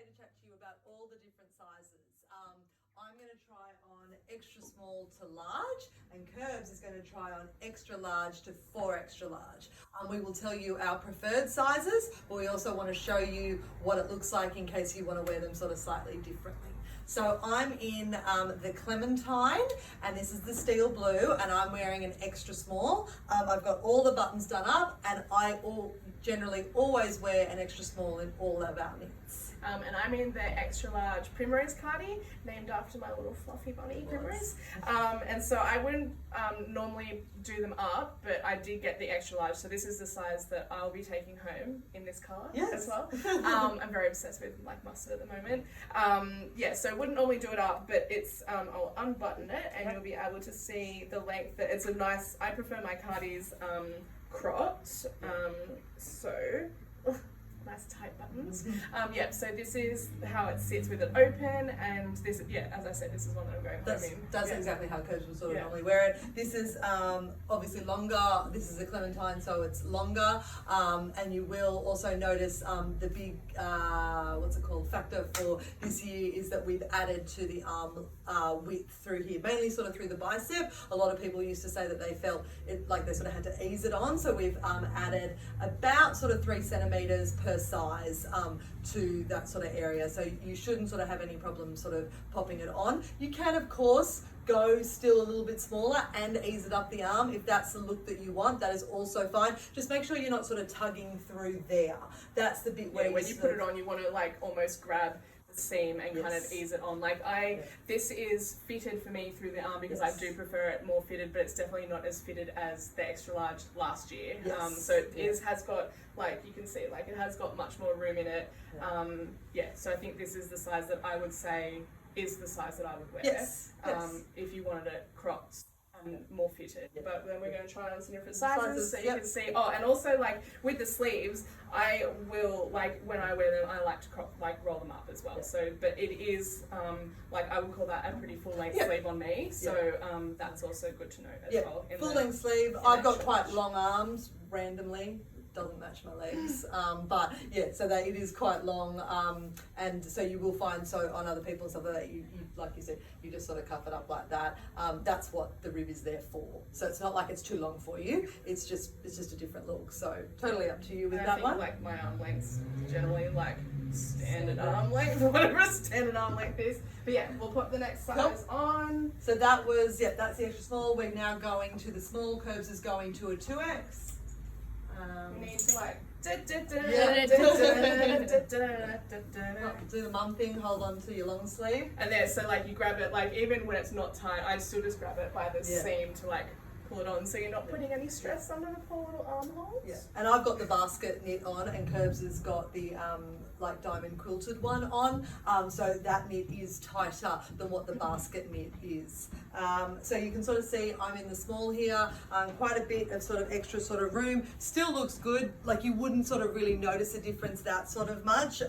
today to chat to you about all the different sizes. I'm going to try on extra small to large, and Kirbee is going to try on extra large to 4 extra large. We will tell you our preferred sizes, but we also want to show you what it looks like in case you want to wear them sort of slightly differently. So I'm in the Clementine, and this is the steel blue, and I'm wearing an extra small. I've got all the buttons done up, and I generally always wear an extra small in all of our knits. And I'm in the extra large Primrose Cardie, named after my little fluffy bunny Primrose. And so I wouldn't normally do them up, but I did get the extra large. So this is the size that I'll be taking home in this colour as well. I'm very obsessed with like mustard at the moment. Yeah, so I wouldn't normally do it up, but it's I'll unbutton it and you'll be able to see the length. That it's a nice. I prefer my cardies cropped. Nice tight buttons. Yeah, so this is how it sits with it open, and this, yeah, as I said, this is one that I'm going home in. That's exactly how Kirbee will sort of normally wear it. This is obviously longer. This is a Clementine, so it's longer, and you will also notice the big, factor for this year is that we've added to the arm width through here, mainly sort of through the bicep. A lot of people used to say that they felt it like they sort of had to ease it on, so we've added about sort of 3 centimeters per size to that sort of area, so you shouldn't sort of have any problem sort of popping it on. You can of course go still a little bit smaller and ease it up the arm if that's the look that you want. That is also fine. Just make sure you're not sort of tugging through there. That's the bit where when you put it on, you want to like almost grab the seam and kind of ease it on. Like this is fitted for me through the arm because I do prefer it more fitted, but it's definitely not as fitted as the extra large last year. So it has got, like you can see, like it has got much more room in it. So I think this is the size that I would say is the size that I would wear if you wanted it cropped and more fitted. But then we're going to try on some different sizes so you can see. Oh, and also like with the sleeves, I will, like when I wear them, I like to roll them up as well. So, but it is like I would call that a pretty full length sleeve on me. So that's also good to know as well. Full length sleeve. I've got quite long arms randomly. Doesn't match my legs, but yeah, so it is quite long, and so you will find on other people and stuff like that, you like you said, you just sort of cuff it up like that. That's what the rib is there for. So it's not like it's too long for you. It's just a different look. So totally up to you with that one. Like my arm length's generally like standard arm length, whatever a standard arm length is. But yeah, we'll put the next size on. So that was that's the extra small. We're now going to the small. Kirbee is going to a 2X. You need to like do the mum thing, hold on to your long sleeve. And then so like you grab it, like even when it's not tight, I still just grab it by the seam to like pull it on, so you're not putting any stress under the poor little armholes. Yeah, and I've got the basket knit on, and Kirbee has got the like diamond quilted one on, so that knit is tighter than what the basket knit is. So you can sort of see I'm in the small here, quite a bit of sort of extra sort of room. Still looks good, like you wouldn't sort of really notice a difference that sort of much.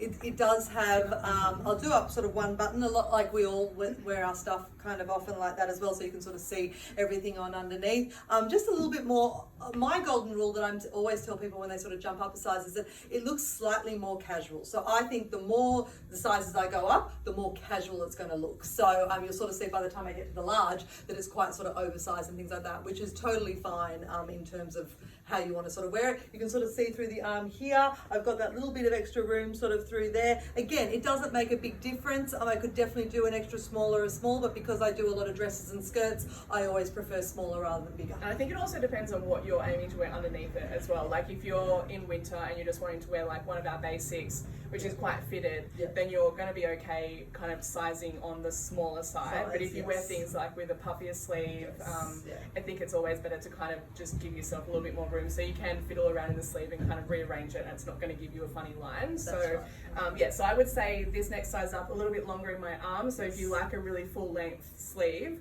It does have, I'll do up sort of one button, a lot like we all wear our stuff kind of often like that as well, so you can sort of see everything on underneath. Just a little bit more, my golden rule that I always tell people when they sort of jump up a size is that it looks slightly more casual. So I think the more the sizes I go up, the more casual it's going to look. So you'll sort of see by the time I get to the large that it's quite sort of oversized and things like that, which is totally fine in terms of how you want to sort of wear it. You can sort of see through the arm here. I've got that little bit of extra room sort of through there. Again, it doesn't make a big difference. I could definitely do an extra small or a small, but because I do a lot of dresses and skirts, I always prefer smaller rather than bigger. And I think it also depends on what you're aiming to wear underneath it as well. Like if you're in winter and you're just wanting to wear like one of our basics, which is quite fitted, then you're going to be okay kind of sizing on the smaller side. But if you wear things like with a puffier sleeve, I think it's always better to kind of just give yourself a little bit more room so you can fiddle around in the sleeve and kind of rearrange it, and it's not going to give you a funny line. So so I would say this next size up a little bit longer in my arm. So if you like a really full length sleeve,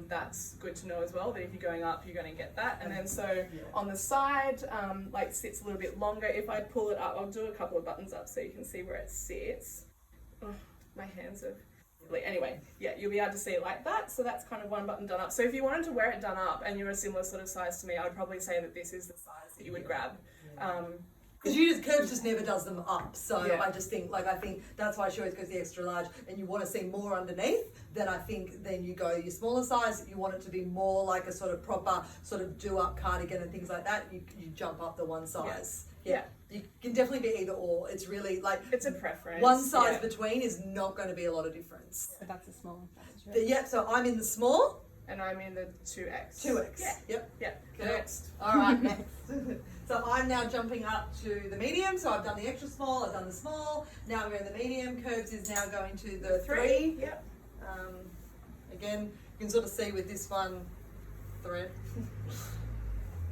that's good to know as well, that if you're going up, you're going to get that. And then so on the side, like sits a little bit longer. If I pull it up, I'll do a couple of buttons up so you can see where it sits. Oh, my hands are... Anyway, you'll be able to see it like that. So that's kind of one button done up. So if you wanted to wear it done up and you're a similar sort of size to me, I would probably say that this is the size that you would grab. Because Kirbee just never does them up, so Yeah. I just think I think that's why she always goes the extra large, and you want to see more underneath. Then I think then you go your smaller size. You want it to be more like a sort of proper sort of do up cardigan and things like that. You jump up the one size. Yeah. You can definitely be either or. It's really it's a preference. One size between is not going to be a lot of difference. So that's a small. That's Yeah. So I'm in the small. And I'm in the 2X. 2X. Yeah. Yep. Yeah. Cool. Next. All right, next. So I'm now jumping up to the medium. So I've done the extra small, I've done the small. Now I'm going to the medium. Kirbee is now going to the 3. Yep. Again, you can sort of see with this one thread.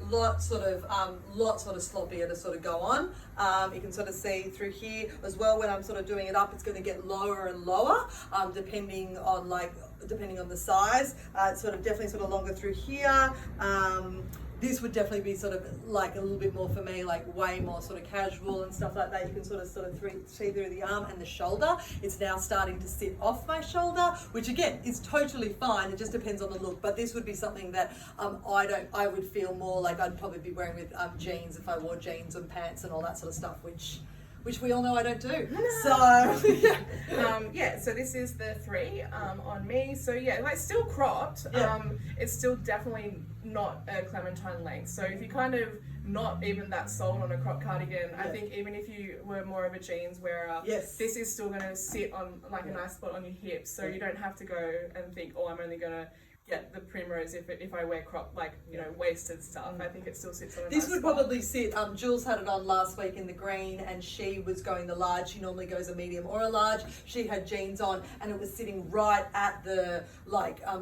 lot sort of sloppier to sort of go on. You can sort of see through here as well when I'm sort of doing it up, it's going to get lower and lower depending on the size. It's sort of definitely sort of longer through here. This would definitely be sort of like a little bit more for me, like way more sort of casual and stuff like that. You can sort of see through the arm and the shoulder. It's now starting to sit off my shoulder, which again is totally fine. It just depends on the look. But this would be something that I would feel more like I'd probably be wearing with jeans if I wore jeans and pants and all that sort of stuff, which we all know I don't do. So yeah. So this is the 3 on me. So yeah, like still cropped. Yeah. It's still definitely not a Clementine length. So if you kind of not even that sold on a crop cardigan, I think even if you were more of a jeans wearer, this is still going to sit on like a nice spot on your hips. So you don't have to go and think, oh, I'm only going to get the Primrose if I wear crop, like, you know, waisted stuff. I think it still sits on a this nice would spot. probably sit, Jules had it on last week in the green and she was going the large. She normally goes a medium or a large. She had jeans on and it was sitting right at the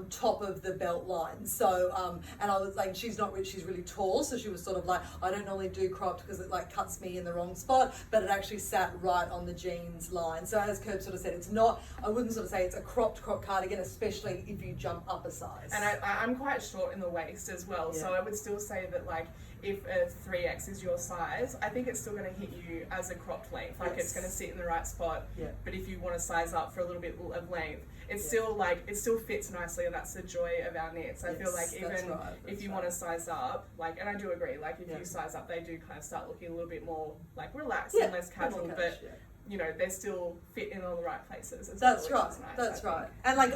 top of the belt line. So and I was like, she's really tall, so she was sort of like, I don't normally do cropped because it like cuts me in the wrong spot, but it actually sat right on the jeans line. So as Kirbee sort of said, it's not, I wouldn't sort of say it's a cropped cardigan, especially if you jump up a size. And I'm quite short in the waist as well, so I would still say that like if a 3X is your size, I think it's still going to hit you as a cropped length. Like it's going to sit in the right spot. Yeah. But if you want to size up for a little bit of length, it's still like it still fits nicely, and that's the joy of our knits. I feel like even if you want to size up, like, and I do agree, like if you size up, they do kind of start looking a little bit more like relaxed and less casual, but you know, they still fit in all the right places. That's well, right. Nice, That's right. And like,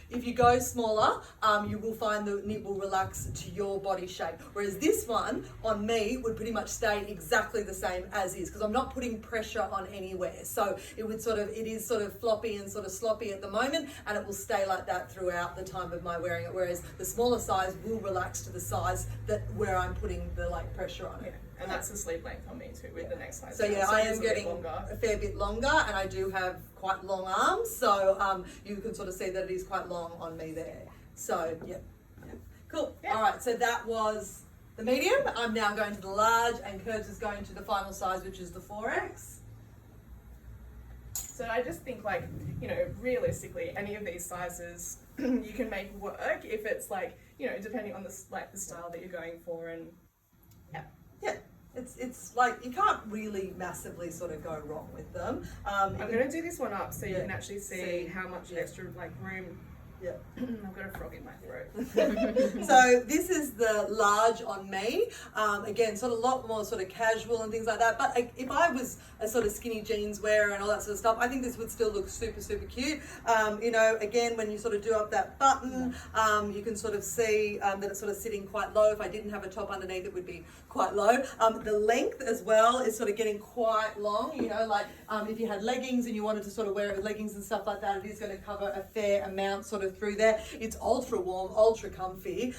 if you go smaller, you will find the knit will relax to your body shape. Whereas this one on me would pretty much stay exactly the same as is, because I'm not putting pressure on anywhere. So it is sort of floppy and sort of sloppy at the moment, and it will stay like that throughout the time of my wearing it. Whereas the smaller size will relax to the size where I'm putting the like pressure on it. And that's the sleeve length on me too with the next size. So yeah, I am getting a fair bit longer, and I do have quite long arms, so you can sort of see that it is quite long on me there. So yeah. Cool. Yeah. All right, so that was the medium. I'm now going to the large, and Kirbee is going to the final size, which is the 4X. So I just think, like, you know, realistically, any of these sizes you can make work if it's like, you know, depending on the style that you're going for, and yeah. It's like you can't really massively sort of go wrong with them. I'm going to do this one up so you can actually see how much extra like room. Yeah. I've got a frog in my throat. So this is the large on me. Again, sort of a lot more sort of casual and things like that. But if I was a sort of skinny jeans wearer and all that sort of stuff, I think this would still look super, super cute. You know, again, when you sort of do up that button, you can sort of see that it's sort of sitting quite low. If I didn't have a top underneath, it would be quite low. The length as well is sort of getting quite long. You know, like if you had leggings and you wanted to sort of wear it with leggings and stuff like that, it is going to cover a fair amount sort of through there. It's ultra warm, ultra comfy.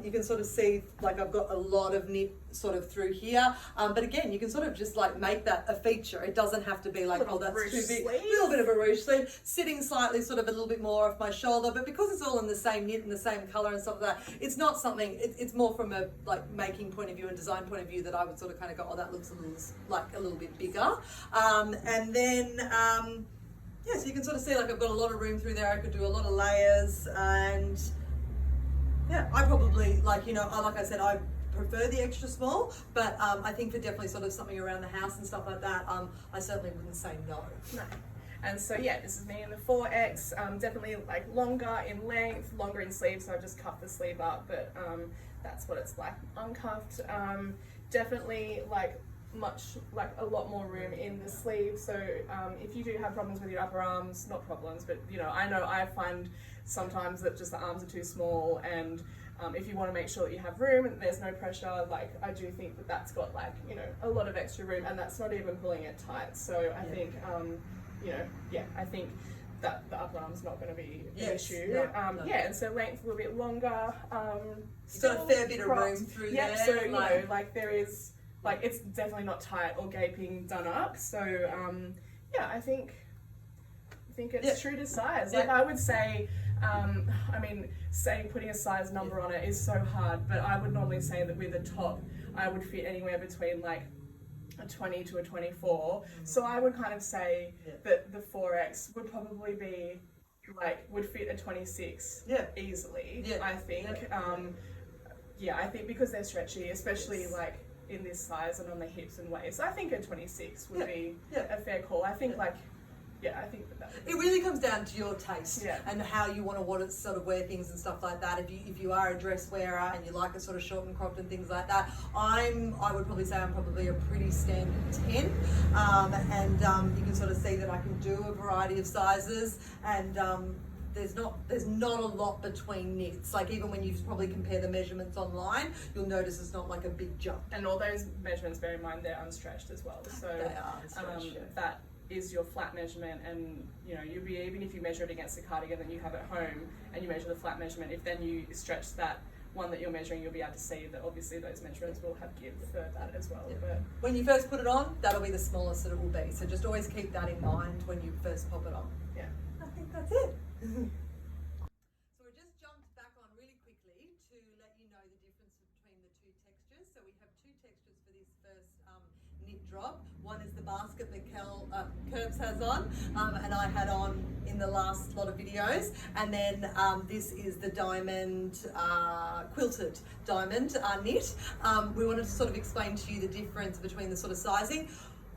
You can sort of see like I've got a lot of knit sort of through here, but again, you can sort of just like make that a feature. It doesn't have to be like, oh, that's too big. A little bit of a ruche sleeve, sitting slightly sort of a little bit more off my shoulder, but because it's all in the same knit and the same color and stuff like that, it's not something, it's more from a like making point of view and design point of view that I would sort of kind of go, oh, that looks a little bit bigger. And then yeah, so you can sort of see like I've got a lot of room through there. I could do a lot of layers, and yeah, I probably like, you know, like I said, I prefer the extra small, but I think for definitely sort of something around the house and stuff like that, I certainly wouldn't say no. No. And so yeah, this is me in the 4X, definitely like longer in length, longer in sleeve, so I just cut the sleeve up, but that's what it's like uncuffed. Definitely like like a lot more room in the sleeve. So if you do have problems with your upper arms, not problems, but you know I find sometimes that just the arms are too small, and if you want to make sure that you have room and there's no pressure, like I do think that that's got like, you know, a lot of extra room, and that's not even pulling it tight. So I think, you know, I think that the upper arm's not going to be an issue. No. And so length a little bit longer. You've got a fair bit of room through there. So, you know, like there is, like it's definitely not tight or gaping done up. So, I think it's true to size. Like I would say, I mean, putting a size number on it is so hard, but I would normally say that with a top, I would fit anywhere between like a 20 to a 24. So I would kind of say that the 4X would probably be like, would fit a 26 easily, I think. I think because they're stretchy, especially like in this size and on the hips and waist, I think a 26 would be a fair call. I think like, I think that it really comes down to your taste and how you want to sort of wear things and stuff like that. If you are a dress wearer and you like it sort of short and cropped and things like that, I would probably say I'm probably a pretty standard 10, and you can sort of see that I can do a variety of sizes, and there's not a lot between knits. Like even when you probably compare the measurements online, you'll notice it's not like a big jump. And all those measurements, bear in mind, they're unstretched as well. So they are unstretched, that is your flat measurement, and you know you'll be, even if you measure it against the cardigan that you have at home and you measure the flat measurement, if then you stretch that one that you're measuring, you'll be able to see that obviously those measurements will have give for that as well. But when you first put it on, that'll be the smallest that it will be, so just always keep that in mind when you first pop it on. I think that's it. So we just jumped back on really quickly to let you know the difference between the two textures. So we have two textures for this first knit drop. One is the basket that Kirbee has on, and I had on in the last lot of videos, and then this is the diamond quilted diamond knit. We wanted to sort of explain to you the difference between the sort of sizing.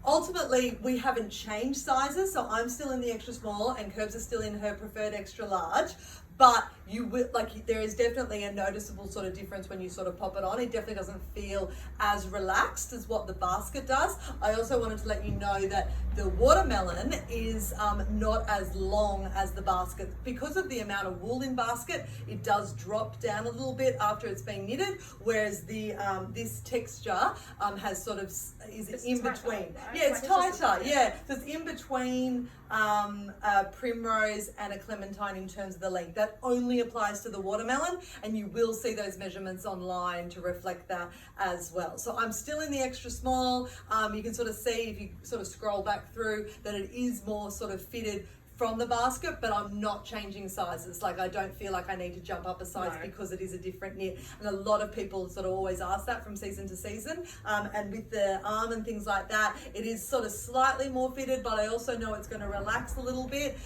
Ultimately, we haven't changed sizes, so I'm still in the extra small and Kirbee is still in her preferred extra large. But you will, like, there is definitely a noticeable sort of difference when you sort of pop it on. It definitely doesn't feel as relaxed as what the basket does. I also wanted to let you know that the watermelon is not as long as the basket. Because of the amount of wool in basket, it does drop down a little bit after it's been knitted, whereas the this texture has sort of, is in between. Right? It's tighter, So it's in between a Primrose and a Clementine in terms of the length. That only applies to the watermelon, and you will see those measurements online to reflect that as well. So I'm still in the extra small. You can sort of see, if you sort of scroll back through, that it is more sort of fitted from the basket, but I'm not changing sizes. Like, I don't feel like I need to jump up a size because it is a different knit. And a lot of people sort of always ask that from season to season. And with the arm and things like that, it is sort of slightly more fitted, but I also know it's going to relax a little bit.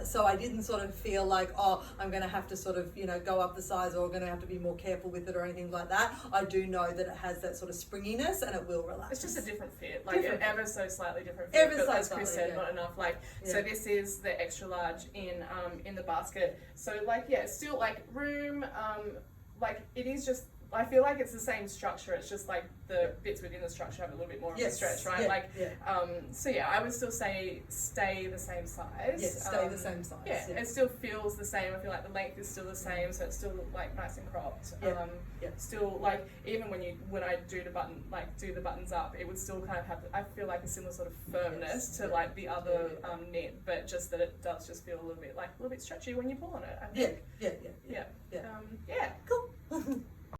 So I didn't sort of feel like, oh, I'm going to have to sort of, you know, go up the size, or going to have to be more careful with it or anything like that. I do know that it has that sort of springiness and it will relax. It's just a different fit, like an ever so slightly different fit, but as Chris said, not enough. Like, so this is the extra large in the basket, so like still like room, like it is just, I feel like it's the same structure, it's just like the bits within the structure have a little bit more of a stretch, right? So I would still say stay the same size. Stay the same size. It still feels the same. I feel like the length is still the same, so it's still like nice and cropped. Still, like, even when I do the buttons up, it would still kind of have, I feel like, a similar sort of firmness to like the other knit, but just that it does just feel a little bit stretchy when you pull on it, I think.